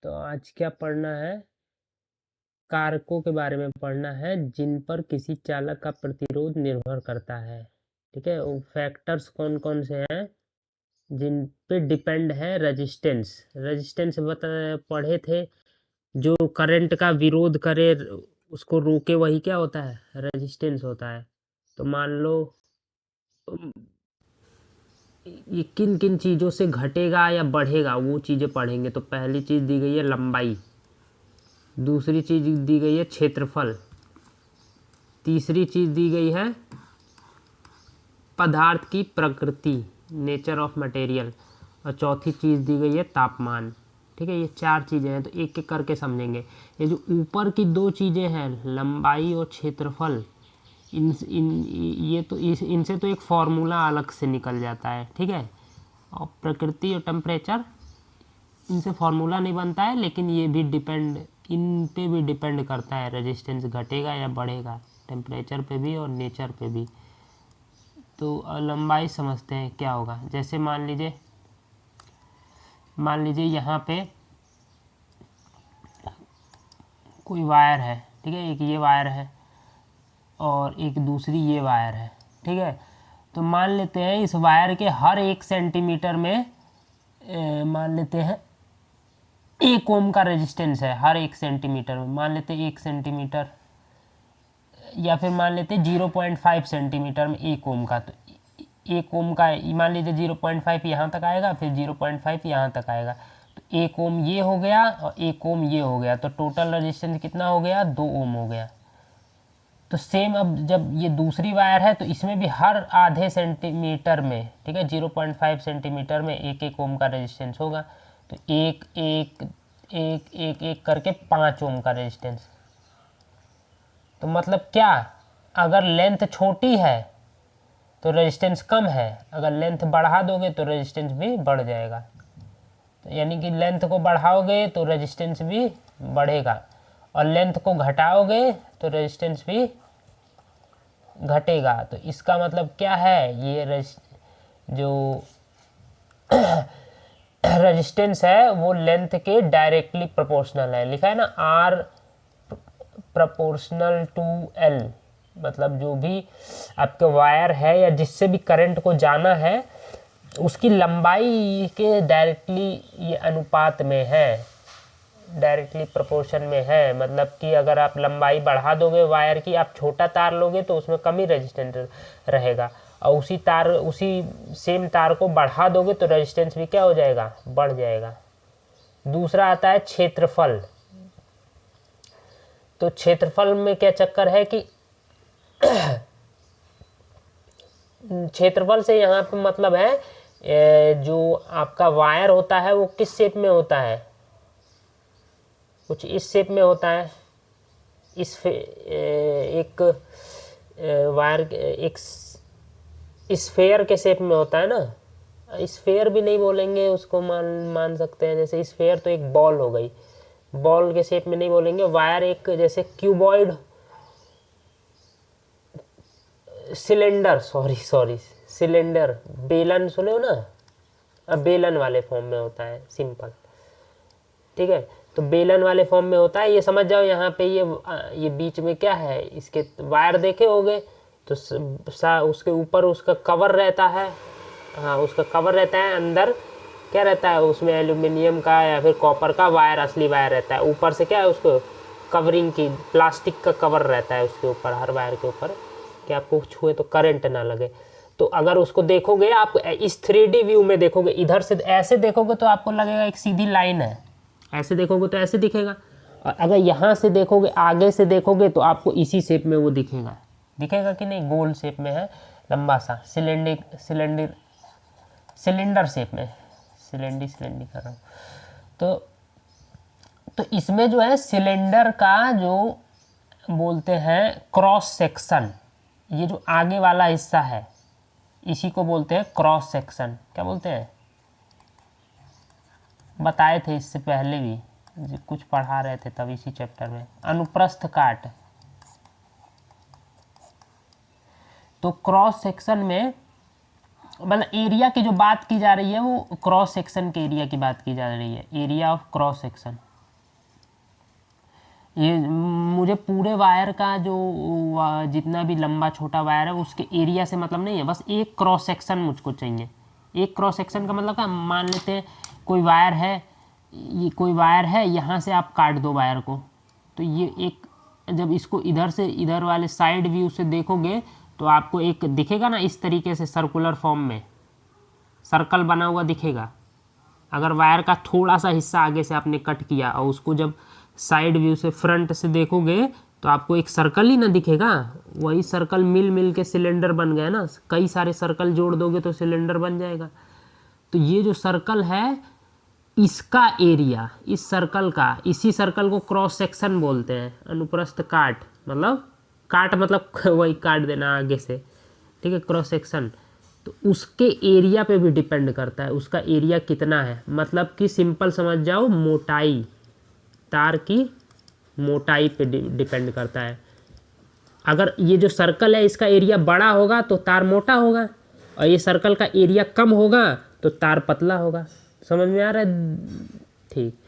तो आज क्या पढ़ना है? कारकों के बारे में पढ़ना है जिन पर किसी चालक का प्रतिरोध निर्भर करता है। ठीक है, वो फैक्टर्स कौन कौन से हैं जिन पे डिपेंड है रेजिस्टेंस। रेजिस्टेंस बता पढ़े थे, जो करंट का विरोध करे, उसको रोके, वही क्या होता है? रेजिस्टेंस होता है। तो मान लो ये किन किन चीज़ों से घटेगा या बढ़ेगा वो चीज़ें पढ़ेंगे। तो पहली चीज़ दी गई है लंबाई, दूसरी चीज़ दी गई है क्षेत्रफल, तीसरी चीज़ दी गई है पदार्थ की प्रकृति, नेचर ऑफ मटेरियल, और चौथी चीज़ दी गई है तापमान। ठीक है, ये चार चीज़ें हैं, तो एक एक करके समझेंगे। ये जो ऊपर की दो चीज़ें हैं, लंबाई और क्षेत्रफल, इनसे तो एक फॉर्मूला अलग से निकल जाता है। ठीक है, और प्रकृति और टेम्परेचर, इनसे फार्मूला नहीं बनता है, लेकिन ये भी इन पे भी डिपेंड करता है रेजिस्टेंस घटेगा या बढ़ेगा, टेम्परेचर पे भी और नेचर पे भी। तो लंबाई समझते हैं क्या होगा। जैसे मान लीजिए यहाँ पे कोई वायर है। ठीक है, एक ये वायर है और एक दूसरी ये वायर है। ठीक है, तो मान लेते हैं इस वायर के हर 1 सेंटीमीटर में मान लेते हैं 1 ओम का रेजिस्टेंस है। हर 1 सेंटीमीटर में मान लेते हैं 1 सेंटीमीटर, या फिर मान लेते हैं 0.5 सेंटीमीटर में 1 ओम का। तो 1 ओम का मान लीजिए 0.5 यहाँ तक आएगा, फिर 0.5 यहाँ तक आएगा। तो 1 ओम ये हो गया और 1 ओम ये हो गया, तो टोटल रेजिस्टेंस कितना हो गया? 2 ओम हो गया। तो सेम अब जब ये दूसरी वायर है तो इसमें भी हर आधे सेंटीमीटर में, ठीक है, 0.5 सेंटीमीटर में 1 ओम का रेजिस्टेंस होगा। तो एक एक एक एक एक करके 5 ओम का रेजिस्टेंस। तो मतलब क्या, अगर लेंथ छोटी है तो रेजिस्टेंस कम है, अगर लेंथ बढ़ा दोगे तो रेजिस्टेंस भी बढ़ जाएगा। तो यानी कि लेंथ को बढ़ाओगे तो रेजिस्टेंस भी बढ़ेगा, और लेंथ को घटाओगे तो रेजिस्टेंस भी घटेगा। तो इसका मतलब क्या है, ये जो रेजिस्टेंस है वो लेंथ के डायरेक्टली प्रोपोर्शनल है। लिखा है ना, आर प्रोपोर्शनल टू एल, मतलब जो भी आपके वायर है या जिससे भी करंट को जाना है उसकी लंबाई के डायरेक्टली ये अनुपात में है, डायरेक्टली प्रोपोर्शन में है। मतलब कि अगर आप लंबाई बढ़ा दोगे वायर की, आप छोटा तार लोगे तो उसमें कम ही रेजिस्टेंस रहेगा, और उसी सेम तार को बढ़ा दोगे तो रेजिस्टेंस भी क्या हो जाएगा? बढ़ जाएगा। दूसरा आता है क्षेत्रफल। तो क्षेत्रफल में क्या चक्कर है कि क्षेत्रफल से यहाँ पे मतलब है जो आपका वायर होता है वो किस शेप में होता है? कुछ इस शेप में होता है। एक वायर एक स्फेयर के शेप में होता है ना। स्फेयर भी नहीं बोलेंगे उसको, मान सकते हैं, जैसे स्फेयर तो एक बॉल हो गई, बॉल के शेप में नहीं बोलेंगे। वायर एक जैसे क्यूबॉइड, सिलेंडर, सॉरी सिलेंडर, बेलन सुने हो ना, अब बेलन वाले फॉर्म में होता है, सिंपल। ठीक है, तो बेलन वाले फॉर्म में होता है, ये समझ जाओ। यहाँ पे ये बीच में क्या है, इसके वायर देखे होगे तो उसके ऊपर उसका कवर रहता है। हाँ, उसका कवर रहता है, अंदर क्या रहता है उसमें? एल्यूमिनियम का या फिर कॉपर का वायर, असली वायर रहता है। ऊपर से क्या है, उसको कवरिंग की प्लास्टिक का कवर रहता है उसके ऊपर, हर वायर के ऊपर, कि आपको छुए तो करंट ना लगे। तो अगर उसको देखोगे आप इस 3D व्यू में देखोगे, इधर से ऐसे देखोगे तो आपको लगेगा एक सीधी लाइन है, ऐसे देखोगे तो ऐसे दिखेगा, और अगर यहाँ से देखोगे, आगे से देखोगे तो आपको इसी शेप में वो दिखेगा कि नहीं? गोल शेप में है, लंबा सा सिलेंडर शेप में, सिलेंडी कर रहा हूँ। तो इसमें जो है सिलेंडर का जो बोलते हैं क्रॉस सेक्शन, ये जो आगे वाला हिस्सा है इसी को बोलते हैं क्रॉस सेक्शन। क्या बोलते हैं? बताए थे इससे पहले भी, कुछ पढ़ा रहे थे तब इसी चैप्टर में, अनुप्रस्थ काट। तो क्रॉस सेक्शन में मतलब एरिया की जो बात की जा रही है वो क्रॉस सेक्शन के एरिया की बात की जा रही है, एरिया ऑफ क्रॉस सेक्शन। ये मुझे पूरे वायर का जो जितना भी लंबा छोटा वायर है उसके एरिया से मतलब नहीं है, बस एक क्रॉस सेक्शन मुझको चाहिए। एक क्रॉस सेक्शन का मतलब क्या, मान लेते हैं कोई वायर है, ये कोई वायर है, यहाँ से आप काट दो वायर को, तो ये एक, जब इसको इधर से इधर वाले साइड व्यू से देखोगे तो आपको एक दिखेगा ना इस तरीके से सर्कुलर फॉर्म में सर्कल बना हुआ दिखेगा। अगर वायर का थोड़ा सा हिस्सा आगे से आपने कट किया और उसको जब साइड व्यू से फ्रंट से देखोगे तो आपको एक सर्कल ही ना दिखेगा, वही सर्कल मिल मिल के सिलेंडर बन गया ना, कई सारे सर्कल जोड़ दोगे तो सिलेंडर बन जाएगा। तो ये जो सर्कल है इसका एरिया, इस सर्कल का, इसी सर्कल को क्रॉस सेक्शन बोलते हैं, अनुप्रस्थ काट, मतलब काट मतलब वही काट देना आगे से, ठीक है, क्रॉस सेक्शन। तो उसके एरिया पे भी डिपेंड करता है, उसका एरिया कितना है, मतलब कि सिंपल समझ जाओ, मोटाई, तार की मोटाई पे डिपेंड करता है। अगर ये जो सर्कल है इसका एरिया बड़ा होगा तो तार मोटा होगा, और ये सर्कल का एरिया कम होगा तो तार पतला होगा। समझ में आ रहा है? ठीक।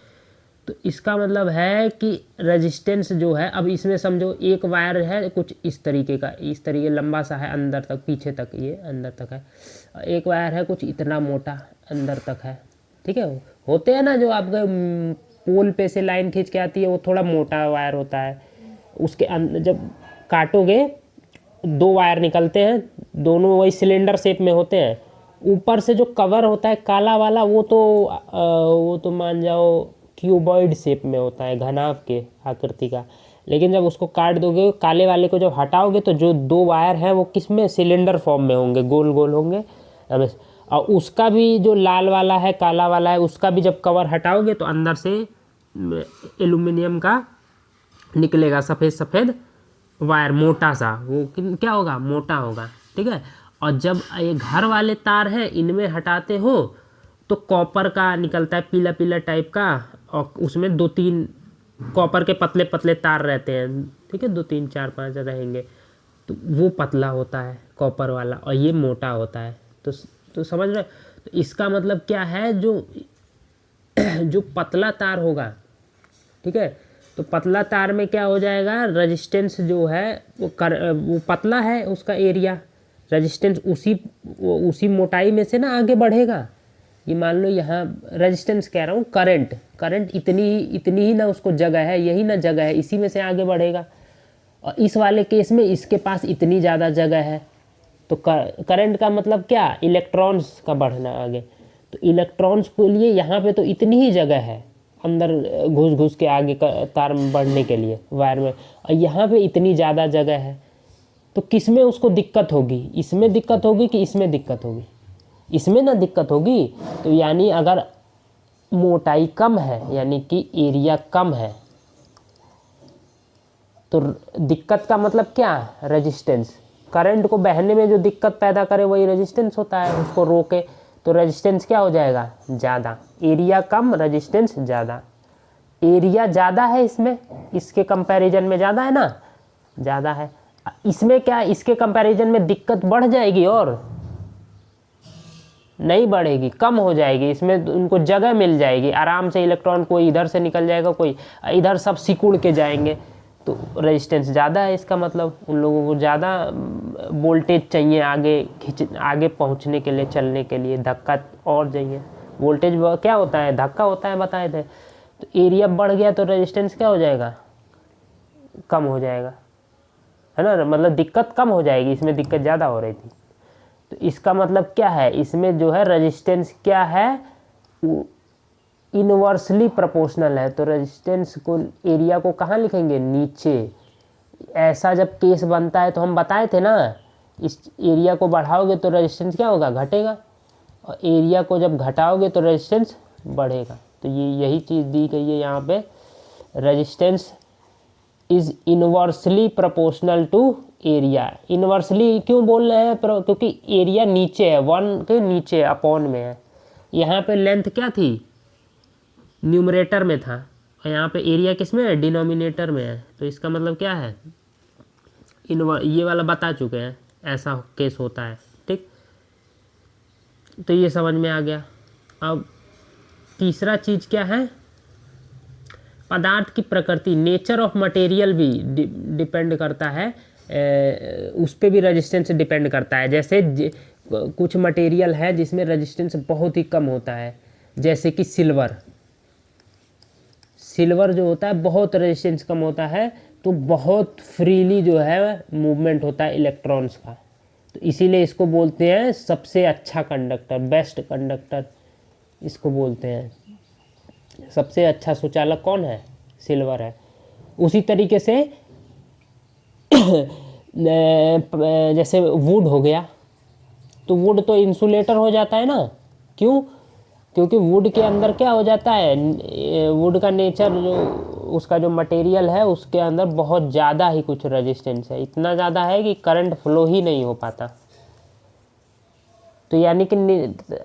तो इसका मतलब है कि रेजिस्टेंस जो है, अब इसमें समझो एक वायर है कुछ इस तरीके का, इस तरीके लंबा सा है अंदर तक, पीछे तक, ये अंदर तक है, एक वायर है कुछ इतना मोटा अंदर तक है, ठीक है। होते हैं ना जो आपके पोल पे से लाइन खींच के आती है, वो थोड़ा मोटा वायर होता है, उसके जब काटोगे दो वायर निकलते हैं, दोनों वही सिलेंडर शेप में होते हैं। ऊपर से जो कवर होता है काला वाला, वो तो मान जाओ क्यूबॉइड शेप में होता है, घनाभ के आकृति का। लेकिन जब उसको काट दोगे, काले वाले को जब हटाओगे, तो जो दो वायर हैं वो किस में, सिलेंडर फॉर्म में होंगे, गोल गोल होंगे। और उसका भी जो लाल वाला है, काला वाला है, उसका भी जब कवर हटाओगे तो अंदर से एल्यूमिनियम का निकलेगा, सफ़ेद सफ़ेद वायर, मोटा सा, वो क्या होगा, मोटा होगा, ठीक है। और जब ये घर वाले तार हैं, इनमें हटाते हो तो कॉपर का निकलता है, पीला पीला टाइप का, और उसमें दो तीन कॉपर के पतले पतले तार रहते हैं, ठीक है, 2 3 4 5 रहेंगे, तो वो पतला होता है कॉपर वाला, और ये मोटा होता है। तो समझ रहे? तो इसका मतलब क्या है, जो पतला तार होगा, ठीक है, तो पतला तार में क्या हो जाएगा, रेजिस्टेंस जो है वो पतला है, उसका एरिया, रेजिस्टेंस उसी मोटाई में से ना आगे बढ़ेगा। ये मान लो यहाँ रेजिस्टेंस कह रहा हूँ, करंट इतनी ही ना उसको जगह है, यही ना जगह है, इसी में से आगे बढ़ेगा। और इस वाले केस में इसके पास इतनी ज़्यादा जगह है, तो करंट का मतलब क्या, इलेक्ट्रॉन्स का बढ़ना आगे। तो इलेक्ट्रॉन्स के लिए यहाँ पे तो इतनी ही जगह है अंदर घुस घुस के आगे तार में बढ़ने के लिए वायर में, और यहाँ पे इतनी ज़्यादा जगह है। तो किस में उसको दिक्कत होगी, इसमें दिक्कत होगी कि इसमें दिक्कत होगी? इसमें ना दिक्कत होगी। तो यानी अगर मोटाई कम है, यानी कि एरिया कम है, तो दिक्कत का मतलब क्या, रेजिस्टेंस। करंट को बहने में जो दिक्कत पैदा करे वही रेजिस्टेंस होता है, उसको रोके तो रेजिस्टेंस क्या हो जाएगा, ज़्यादा। एरिया कम, रेजिस्टेंस ज़्यादा। एरिया ज़्यादा है इसमें, इसके कंपैरिजन में ज़्यादा है ना, ज़्यादा है। इसमें क्या, इसके कंपैरिजन में दिक्कत बढ़ जाएगी और नहीं बढ़ेगी, कम हो जाएगी। इसमें उनको जगह मिल जाएगी आराम से, इलेक्ट्रॉन कोई इधर से निकल जाएगा, कोई इधर, सब सिकुड़ के जाएंगे। तो रेजिस्टेंस ज़्यादा है, इसका मतलब उन लोगों को ज़्यादा वोल्टेज चाहिए आगे पहुंचने के लिए, चलने के लिए, धक्का और चाहिए। वोल्टेज क्या होता है, धक्का होता है, बताए थे। तो एरिया बढ़ गया तो रेजिस्टेंस क्या हो जाएगा, कम हो जाएगा, है ना, मतलब दिक्कत कम हो जाएगी, इसमें दिक्कत ज़्यादा हो रही थी। तो इसका मतलब क्या है, इसमें जो है रेजिस्टेंस क्या है, इनवर्सली प्रोपोर्शनल है। तो रेजिस्टेंस को, एरिया को कहाँ लिखेंगे, नीचे। ऐसा जब केस बनता है तो हम बताए थे ना, इस एरिया को बढ़ाओगे तो रेजिस्टेंस क्या होगा, घटेगा, और एरिया को जब घटाओगे तो रेजिस्टेंस बढ़ेगा। तो यही चीज़ दी गई है यहाँ पे, resistance is inversely proportional to area. Inversely क्यों बोल रहे हैं, क्योंकि एरिया नीचे है, 1 के नीचे अपॉन में है। यहाँ पे लेंथ क्या थी, न्यूमरेटर में था, और यहाँ पे एरिया किस में है, डिनोमिनेटर में है। तो इसका मतलब क्या है, ये वाला बता चुके हैं, ऐसा केस होता है, ठीक। तो ये समझ में आ गया। अब तीसरा चीज़ क्या है, पदार्थ की प्रकृति, नेचर ऑफ मटेरियल भी डिपेंड करता है, उस पर भी रेजिस्टेंस डिपेंड करता है। जैसे कुछ मटेरियल है जिसमें रेजिस्टेंस बहुत ही कम होता है, जैसे कि सिल्वर जो होता है बहुत रेजिस्टेंस कम होता है, तो बहुत फ्रीली जो है मूवमेंट होता है इलेक्ट्रॉन्स का, तो इसीलिए इसको बोलते हैं सबसे अच्छा कंडक्टर, बेस्ट कंडक्टर इसको बोलते हैं। सबसे अच्छा सुचालक कौन है? सिल्वर है। उसी तरीके से जैसे वुड हो गया, तो वुड तो इंसुलेटर हो जाता है ना, क्यों? क्योंकि वुड के अंदर क्या हो जाता है, वुड का नेचर जो उसका जो मटेरियल है उसके अंदर बहुत ज़्यादा ही कुछ रेजिस्टेंस है, इतना ज़्यादा है कि करंट फ्लो ही नहीं हो पाता। तो यानी कि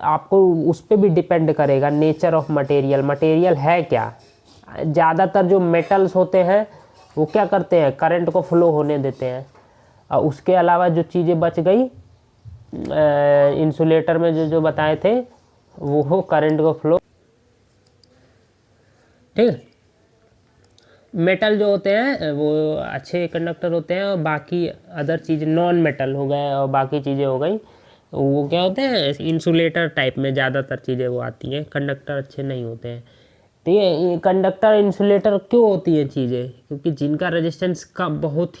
आपको उस पर भी डिपेंड करेगा नेचर ऑफ मटेरियल, मटेरियल है क्या। ज़्यादातर जो मेटल्स होते हैं वो क्या करते हैं, करंट को फ्लो होने देते हैं, और उसके अलावा जो चीज़ें बच गई इंसुलेटर में जो जो बताए थे वो करंट को फ्लो, ठीक। मेटल जो होते हैं वो अच्छे कंडक्टर होते हैं, और बाकी अदर चीज़ नॉन मेटल हो गए और बाकी चीज़ें हो गई वो क्या होते हैं, इंसुलेटर टाइप में ज़्यादातर चीज़ें वो आती हैं, कंडक्टर अच्छे नहीं होते हैं। ठीक है, ये कंडक्टर इंसुलेटर क्यों होती हैं चीज़ें, क्योंकि जिनका रेजिस्टेंस का बहुत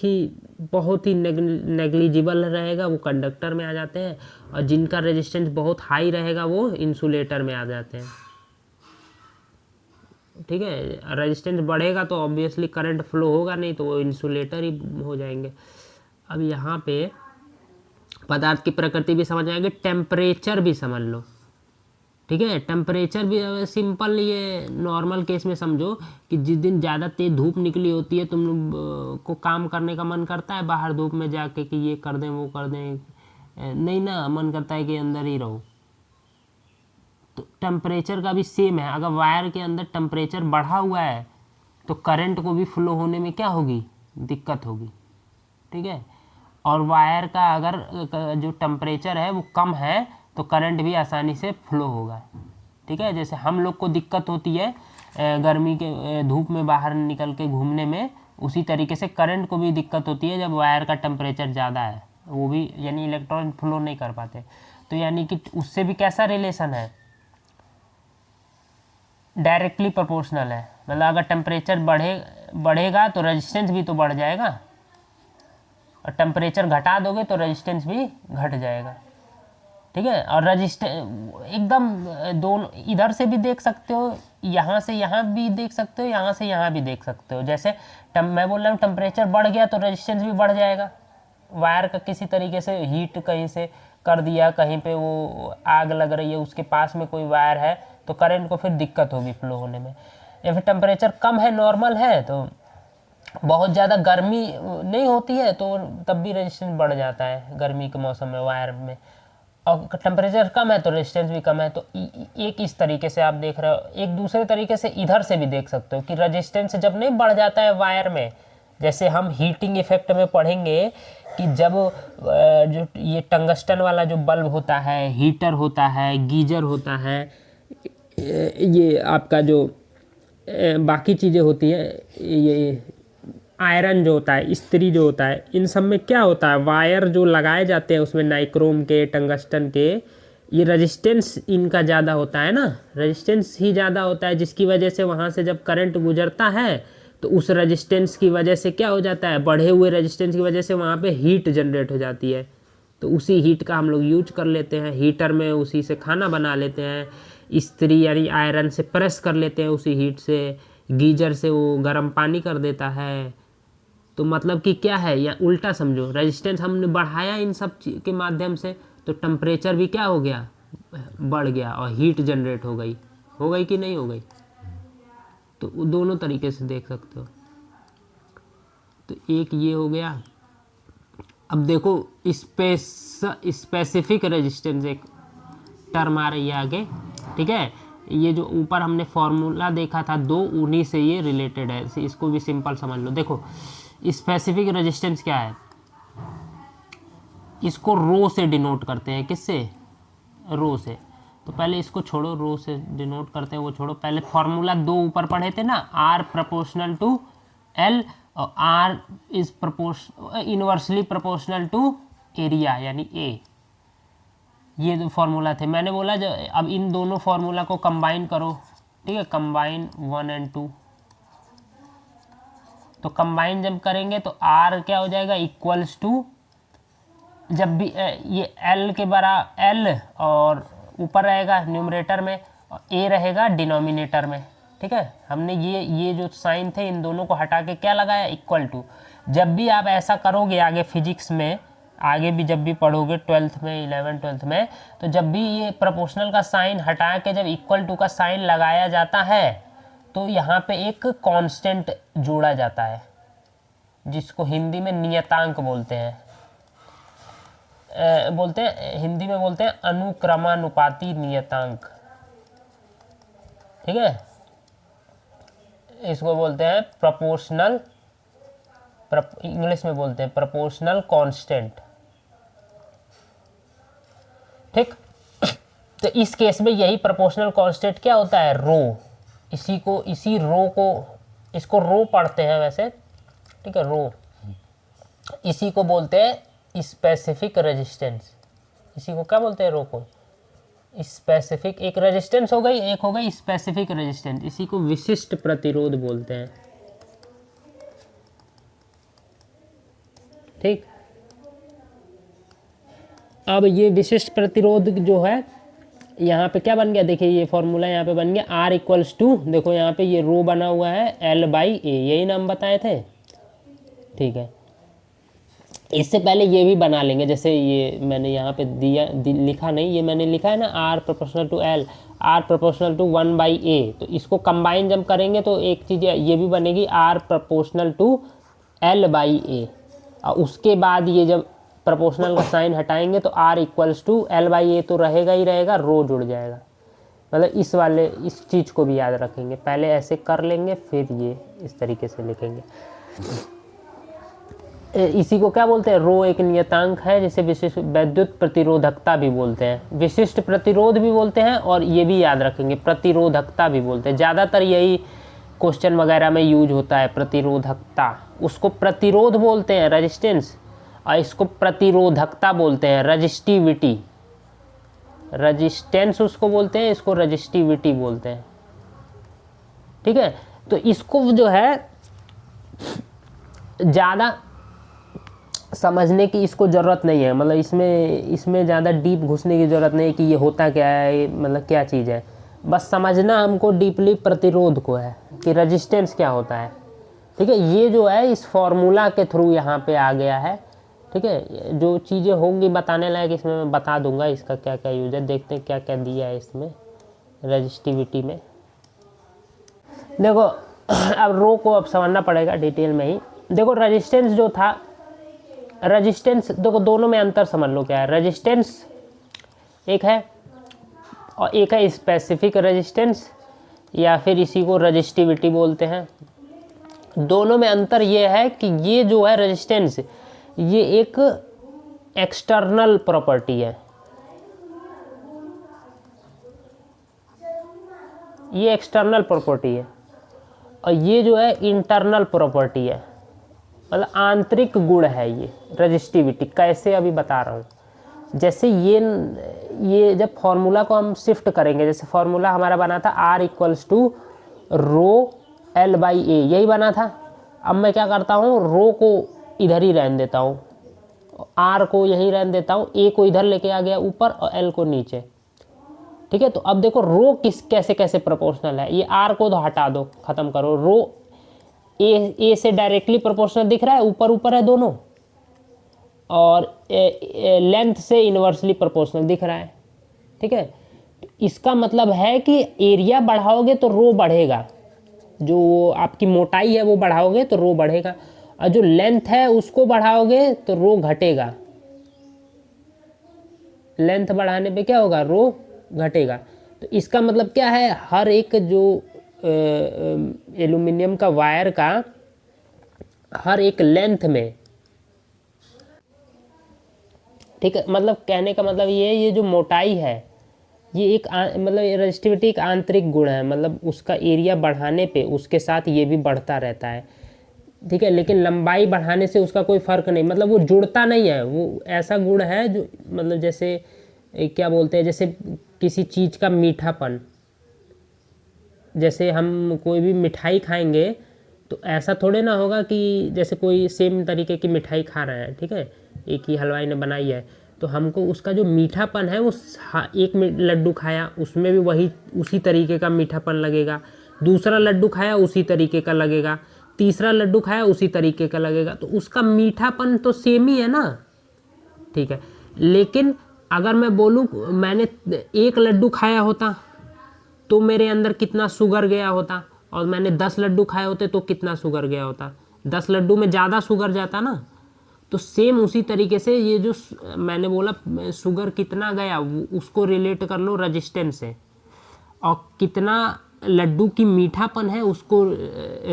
ही नेग्लिजिबल रहेगा वो कंडक्टर में आ जाते हैं, और जिनका रेजिस्टेंस बहुत हाई रहेगा वो इंसुलेटर में आ जाते हैं। ठीक है, रेजिस्टेंस बढ़ेगा तो ऑब्वियसली करंट फ्लो होगा नहीं, तो वो इंसुलेटर ही हो जाएंगे। अब यहाँ पे पदार्थ की प्रकृति भी समझ आएगी, टेम्परेचर भी समझ लो। ठीक है, टेम्परेचर भी सिंपल, ये नॉर्मल केस में समझो कि जिस दिन ज़्यादा तेज धूप निकली होती है, तुम को काम करने का मन करता है बाहर धूप में जाके कि ये कर दें वो कर दें, नहीं ना, मन करता है कि अंदर ही रहो। तो टेम्परेचर का भी सेम है, अगर वायर के अंदर टेम्परेचर बढ़ा हुआ है तो करंट को भी फ्लो होने में क्या होगी, दिक्कत होगी। ठीक है, और वायर का अगर जो टेम्परेचर है वो कम है तो करंट भी आसानी से फ्लो होगा। ठीक है, जैसे हम लोग को दिक्कत होती है गर्मी के धूप में बाहर निकल के घूमने में, उसी तरीके से करंट को भी दिक्कत होती है जब वायर का टेम्परेचर ज़्यादा है, वो भी यानी इलेक्ट्रॉन फ्लो नहीं कर पाते। तो यानी कि उससे भी कैसा रिलेशन है, डायरेक्टली प्रोपोर्शनल है। मतलब अगर टेम्परेचर बढ़ेगा तो रेजिस्टेंस भी तो बढ़ जाएगा, और टेम्परेचर घटा दोगे तो रेजिस्टेंस भी घट जाएगा। ठीक है, और रेजिस्टेंस एकदम दोनों इधर से भी देख सकते हो, यहाँ से यहाँ भी देख सकते हो, यहाँ से यहाँ भी देख सकते हो। जैसे मैं बोल रहा हूँ टेम्परेचर बढ़ गया तो रेजिस्टेंस भी बढ़ जाएगा। वायर का किसी तरीके से हीट कहीं से कर दिया, कहीं पे वो आग लग रही है, उसके पास में कोई वायर है, तो करंट को फिर दिक्कत होगी फ्लो होने में। या फिर टेम्परेचर कम है, नॉर्मल है, तो बहुत ज़्यादा गर्मी नहीं होती है तो तब भी रेजिस्टेंस बढ़ जाता है गर्मी के मौसम में वायर में, और टेम्परेचर कम है तो रेजिस्टेंस भी कम है। तो एक इस तरीके से आप देख रहे हो। एक दूसरे तरीके से इधर से भी देख सकते हो कि रेजिस्टेंस जब नहीं बढ़ जाता है वायर में, जैसे हम हीटिंग इफेक्ट में पढ़ेंगे कि जब जो ये टंगस्टन वाला जो बल्ब होता है, हीटर होता है, गीजर होता है, ये आपका जो बाकी चीज़ें होती हैं, ये आयरन जो होता है, इस्त्री जो होता है, इन सब में क्या होता है, वायर जो लगाए जाते हैं उसमें नाइक्रोम के, टंगस्टन के, ये रेजिस्टेंस इनका ज़्यादा होता है ना, रेजिस्टेंस ही ज़्यादा होता है, जिसकी वजह से वहाँ से जब करंट गुजरता है तो उस रेजिस्टेंस की वजह से क्या हो जाता है, बढ़े हुए रेजिस्टेंस की वजह से वहाँ पे हीट जनरेट हो जाती है। तो उसी हीट का हम लोग यूज कर लेते हैं हीटर में, उसी से खाना बना लेते हैं, इस्त्री यानी आयरन से प्रेस कर लेते हैं उसी हीट से, गीजर से वो गर्म पानी कर देता है। तो मतलब कि क्या है, या उल्टा समझो, रेजिस्टेंस हमने बढ़ाया इन सब के माध्यम से, तो टेम्परेचर भी क्या हो गया, बढ़ गया, और हीट जनरेट हो गई कि नहीं हो गई। तो दोनों तरीके से देख सकते हो। तो एक ये हो गया। अब देखो स्पेसिफिक रेजिस्टेंस एक टर्म आ रही है आगे। ठीक है, ये जो ऊपर हमने फॉर्मूला देखा था दो, उन्हीं से ये रिलेटेड है, इसको भी सिंपल समझ लो। देखो स्पेसिफिक रेजिस्टेंस क्या है, इसको रो से डिनोट करते हैं, किससे, रो से। तो पहले इसको छोड़ो, रो से डिनोट करते हैं वो छोड़ो, पहले फॉर्मूला 2 ऊपर पढ़े थे ना, आर प्रोपोर्शनल टू एल और R is inversely proportional to area यानी ए। ये दो फॉर्मूला थे। मैंने बोला जो अब इन दोनों फॉर्मूला को कंबाइन करो, ठीक है, कंबाइन 1 और 2। तो कंबाइन जब करेंगे तो आर क्या हो जाएगा, इक्वल्स टू, जब भी ये एल के बराबर एल और ऊपर रहेगा न्यूमरेटर में और ए रहेगा डिनोमिनेटर में, ठीक है। हमने ये जो साइन थे इन दोनों को हटा के क्या लगाया, इक्वल टू। जब भी आप ऐसा करोगे आगे फिजिक्स में, आगे भी जब भी पढ़ोगे 12th में, 11 12th में, तो जब भी ये प्रोपोर्शनल का साइन हटा के जब इक्वल टू का साइन लगाया जाता है तो यहाँ पे एक कांस्टेंट जोड़ा जाता है जिसको हिंदी में नियतांक बोलते हैं। हिंदी में बोलते हैं अनुक्रमानुपाती नियतांक, ठीक है। इसको बोलते हैं प्रोपोर्शनल, इंग्लिश में बोलते हैं प्रोपोर्शनल कांस्टेंट, ठीक। तो इस केस में यही प्रोपोर्शनल कांस्टेंट क्या होता है, रो। इसी रो को, इसको रो पढ़ते हैं वैसे, ठीक है, रो। इसी को बोलते हैं स्पेसिफिक रेजिस्टेंस। इसी को क्या बोलते हैं, रो को स्पेसिफिक। एक रेजिस्टेंस हो गई, एक हो गई स्पेसिफिक रेजिस्टेंस। इसी को विशिष्ट प्रतिरोध बोलते हैं, ठीक। अब ये विशिष्ट प्रतिरोध जो है यहाँ पे क्या बन गया, देखिए ये फॉर्मूला यहाँ पे बन गया R इक्वल्स टू, देखो यहाँ पे ये रो बना हुआ है L/A, यही नाम बताए थे, ठीक है। इससे पहले ये भी बना लेंगे, जैसे ये मैंने यहाँ पे लिखा नहीं, ये मैंने लिखा है ना R proportional to L, R proportional to 1/A। तो इसको कंबाइन जब करेंगे तो एक चीज़ ये भी बनेगी R प्रोपोर्शनल टू L/A। और उसके बाद ये जब प्रोपोर्शनल का साइन हटाएंगे तो R इक्वल्स टू L/A तो रहेगा ही रहेगा, रो जुड़ जाएगा। मतलब इस चीज़ को भी याद रखेंगे, पहले ऐसे कर लेंगे फिर ये इस तरीके से लिखेंगे। इसी को क्या बोलते हैं, रो एक नियतांक है जिसे विशिष्ट वैद्युत प्रतिरोधकता भी बोलते हैं, विशिष्ट प्रतिरोध भी बोलते हैं, और ये भी याद रखेंगे प्रतिरोधकता भी बोलते हैं। ज़्यादातर यही क्वेश्चन वगैरह में यूज होता है, प्रतिरोधकता। उसको प्रतिरोध बोलते हैं, रेजिस्टेंस, और इसको प्रतिरोधकता बोलते हैं, रजिस्टिविटी। रेजिस्टेंस उसको बोलते हैं, इसको रजिस्टिविटी बोलते हैं, ठीक है। तो इसको जो है ज़्यादा समझने की इसको ज़रूरत नहीं है, मतलब इसमें ज़्यादा डीप घुसने की ज़रूरत नहीं है कि ये होता क्या है, मतलब क्या चीज़ है। बस समझना हमको डीपली प्रतिरोध को है कि रेजिस्टेंस क्या होता है, ठीक है। ये जो है इस फॉर्मूला के थ्रू यहाँ पे आ गया है, ठीक है। जो चीज़ें होंगी बताने लायक इसमें मैं बता दूंगा, इसका क्या क्या यूज है। देखते हैं क्या क्या दिया है इसमें रजिस्टिविटी में। देखो अब रो को अब समझना पड़ेगा डिटेल में ही। देखो रेजिस्टेंस जो था, रेजिस्टेंस देखो दोनों में अंतर समझ लो क्या है। रेजिस्टेंस एक है और एक है स्पेसिफिक रेजिस्टेंस, या फिर इसी को रजिस्टिविटी बोलते हैं। दोनों में अंतर ये है कि ये जो है रेजिस्टेंस, ये एक एक्सटर्नल प्रॉपर्टी है, ये एक्सटर्नल प्रॉपर्टी है, और ये जो है इंटरनल प्रॉपर्टी है, मतलब आंतरिक गुण है ये रजिस्टिविटी। कैसे अभी बता रहा हूँ। जैसे ये जब फॉर्मूला को हम शिफ्ट करेंगे, जैसे फॉर्मूला हमारा बना था R equals to row L/A, यही बना था। अब मैं क्या करता हूँ, रो को इधर ही रहने देता हूँ, R को यहीं रहने देता हूँ, A को इधर लेके आ गया ऊपर और L को नीचे, ठीक है। तो अब देखो रो कैसे कैसे प्रोपोर्शनल है। ये R को तो हटा दो, ख़त्म करो। रो ए से डायरेक्टली प्रोपोर्शनल दिख रहा है, ऊपर ऊपर है दोनों, और लेंथ से इन्वर्सली प्रोपोर्शनल दिख रहा है, ठीक है। इसका मतलब है कि एरिया बढ़ाओगे तो रो बढ़ेगा, जो आपकी मोटाई है वो बढ़ाओगे तो रो बढ़ेगा, और जो लेंथ है उसको बढ़ाओगे तो रो घटेगा। लेंथ बढ़ाने पे क्या होगा, रो घटेगा। तो इसका मतलब क्या है, हर एक जो एल्यूमिनियम का वायर का हर एक लेंथ में, ठीक है, मतलब कहने का मतलब ये जो मोटाई है ये एक मतलब रजिस्टिविटी एक आंतरिक गुण है, मतलब उसका एरिया बढ़ाने पे उसके साथ ये भी बढ़ता रहता है, ठीक है। लेकिन लंबाई बढ़ाने से उसका कोई फ़र्क नहीं, मतलब वो जुड़ता नहीं है, वो ऐसा गुण है जो मतलब जैसे क्या बोलते हैं, जैसे किसी चीज़ का मीठापन, जैसे हम कोई भी मिठाई खाएंगे तो ऐसा थोड़े ना होगा कि जैसे कोई सेम तरीके की मिठाई खा रहे हैं, ठीक है, एक ही हलवाई ने बनाई है, तो हमको उसका जो मीठापन है वो एक लड्डू खाया उसमें भी वही उसी तरीके का मीठापन लगेगा, दूसरा लड्डू खाया उसी तरीके का लगेगा, तीसरा लड्डू खाया उसी तरीके का लगेगा, तो उसका मीठापन तो सेम ही है ना, ठीक है। लेकिन अगर मैं बोलूँ मैंने एक लड्डू खाया होता तो मेरे अंदर कितना शुगर गया होता, और मैंने 10 लड्डू खाए होते तो कितना शुगर गया होता, 10 लड्डू में ज़्यादा शुगर जाता ना। तो सेम उसी तरीके से ये जो मैंने बोला शुगर कितना गया उसको रिलेट कर लो रजिस्टेंस से, और कितना लड्डू की मीठापन है उसको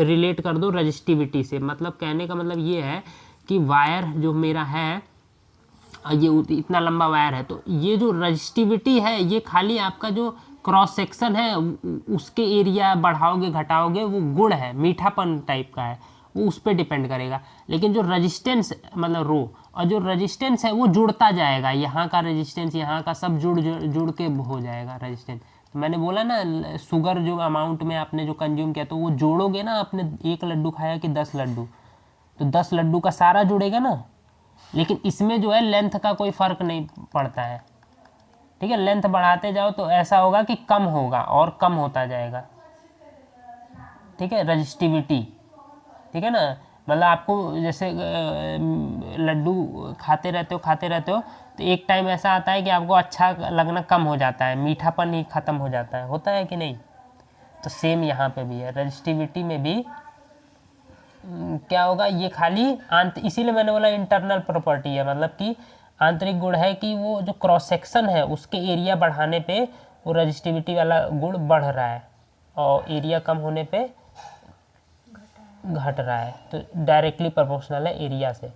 रिलेट कर दो रजिस्टिविटी से। मतलब कहने का मतलब ये है कि वायर जो मेरा है ये इतना लंबा वायर है, तो ये जो रजिस्टिविटी है ये खाली आपका जो क्रॉस सेक्शन है उसके एरिया बढ़ाओगे घटाओगे वो गुण है, मीठापन टाइप का है, वो उस पर डिपेंड करेगा। लेकिन जो रजिस्टेंस मतलब रो, और जो रजिस्टेंस है वो जुड़ता जाएगा, यहाँ का रजिस्टेंस यहाँ का सब जुड़ जुड़ जुड़ के हो जाएगा रजिस्टेंस। तो मैंने बोला ना शुगर जो अमाउंट में आपने जो कंज्यूम किया तो वो जोड़ोगे ना, आपने एक लड्डू खाया कि 10 लड्डू, तो 10 लड्डू का सारा जुड़ेगा ना। लेकिन इसमें जो है लेंथ का कोई फ़र्क नहीं पड़ता है, ठीक है। लेंथ बढ़ाते जाओ तो ऐसा होगा कि कम होगा और कम होता जाएगा, ठीक है, रजिस्टिविटी, ठीक है ना। मतलब आपको जैसे लड्डू खाते रहते हो तो एक टाइम ऐसा आता है कि आपको अच्छा लगना कम हो जाता है, मीठापन ही ख़त्म हो जाता है, होता है कि नहीं। तो सेम यहाँ पे भी है, रजिस्टिविटी में भी क्या होगा, ये खाली इसीलिए मैंने बोला इंटरनल प्रॉपर्टी है, मतलब कि आंतरिक गुण है कि वो जो क्रॉस सेक्शन है उसके एरिया बढ़ाने पे वो रजिस्टिविटी वाला गुण बढ़ रहा है, और एरिया कम होने पे घट रहा है, तो डायरेक्टली प्रोपोर्शनल है एरिया से।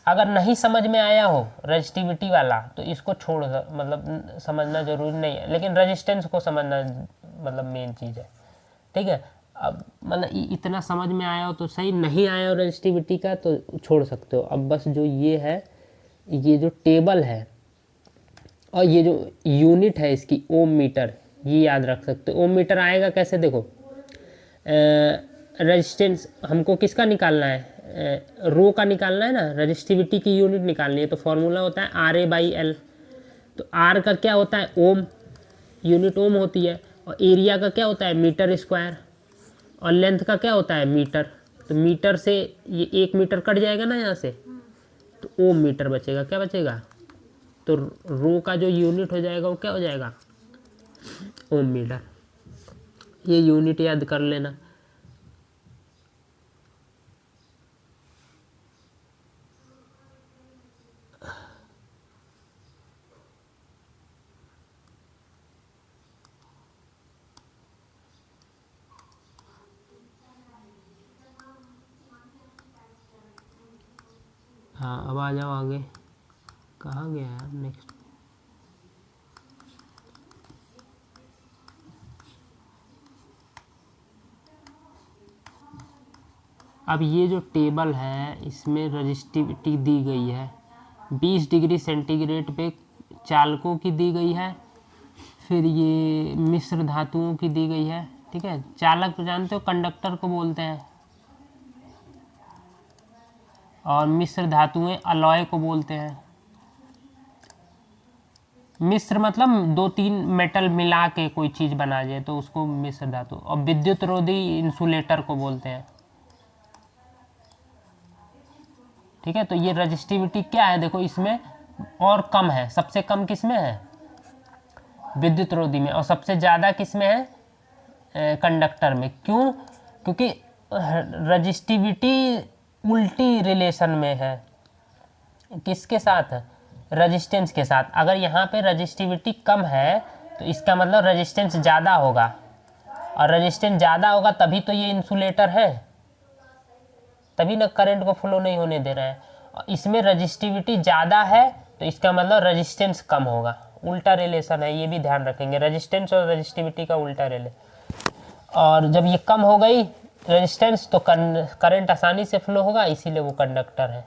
अगर नहीं समझ में आया हो रजिस्टिविटी वाला तो इसको छोड़ मतलब समझना जरूरी नहीं है, लेकिन रेजिस्टेंस को समझना मतलब मेन चीज़ है, ठीक है। अब मतलब इतना समझ में आया हो तो सही, नहीं आया हो रजिस्टिविटी का तो छोड़ सकते हो। अब बस जो ये है, ये जो टेबल है और ये जो यूनिट है इसकी ओम मीटर, ये याद रख सकते हो। ओम मीटर आएगा कैसे, देखो रेजिस्टेंस हमको किसका निकालना है, रो का निकालना है ना, रजिस्टिविटी की यूनिट निकालनी है, तो फॉर्मूला होता है RA/L। तो R का क्या होता है, ओम, यूनिट ओम होती है, और एरिया का क्या होता है मीटर स्क्वायर, और लेंथ का क्या होता है मीटर। तो मीटर से ये 1 मीटर कट जाएगा ना यहाँ से, तो ओम मीटर बचेगा, क्या बचेगा, तो रो का जो यूनिट हो जाएगा वो क्या हो जाएगा, ओम मीटर। ये यूनिट याद कर लेना। हाँ अब आ जाओ आगे, कहाँ गया यार नेक्स्ट। अब ये जो टेबल है इसमें रजिस्टिविटी दी गई है 20 डिग्री सेंटीग्रेड पे चालकों की दी गई है, फिर ये मिश्र धातुओं की दी गई है, ठीक है। चालक तो जानते हो कंडक्टर को बोलते हैं, और मिश्र धातुएं अलॉय को बोलते हैं। मिश्र मतलब 2-3 मेटल मिला के कोई चीज़ बना जाए तो उसको मिश्र धातु, और विद्युत रोधी इंसुलेटर को बोलते हैं, ठीक है। तो ये रजिस्टिविटी क्या है, देखो इसमें और कम है, सबसे कम किस में है, विद्युत रोधी में, और सबसे ज़्यादा किस में है, कंडक्टर में। क्यों, क्योंकि रजिस्टिविटी उल्टी रिलेशन में है, किसके साथ, रजिस्टेंस के साथ। अगर यहाँ पे रजिस्टिविटी कम है तो इसका मतलब रजिस्टेंस ज़्यादा होगा, और रजिस्टेंस ज़्यादा होगा तभी तो ये इंसुलेटर है, तभी ना करंट को फ्लो नहीं होने दे रहा है। और इसमें रजिस्टिविटी ज़्यादा है तो इसका मतलब रजिस्टेंस कम होगा, उल्टा रिलेशन है, ये भी ध्यान रखेंगे, रेजिस्टेंस और रेजिस्टिविटी का उल्टा रिलेशन। और जब ये कम हो गई रेजिस्टेंस तो करंट आसानी से फ्लो होगा, इसीलिए वो कंडक्टर है।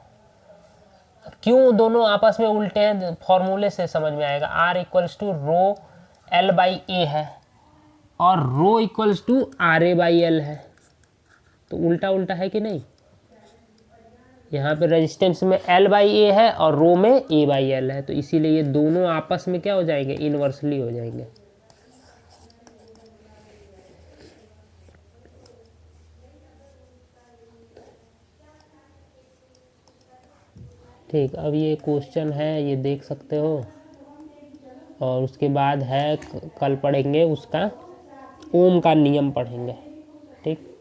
क्यों दोनों आपस में उल्टे हैं, फॉर्मूले से समझ में आएगा। R equals to rho L by A है और rho equals to R A by L है, तो उल्टा उल्टा है कि नहीं। यहाँ पे रेजिस्टेंस में L बाई ए है और रो में A बाई एल है, तो इसीलिए ये दोनों आपस में क्या हो जाएंगे, इनवर्सली हो जाएंगे। ठीक, अब ये क्वेश्चन है, ये देख सकते हो। और उसके बाद है कल पढ़ेंगे उसका ओम का नियम पढ़ेंगे। ठीक।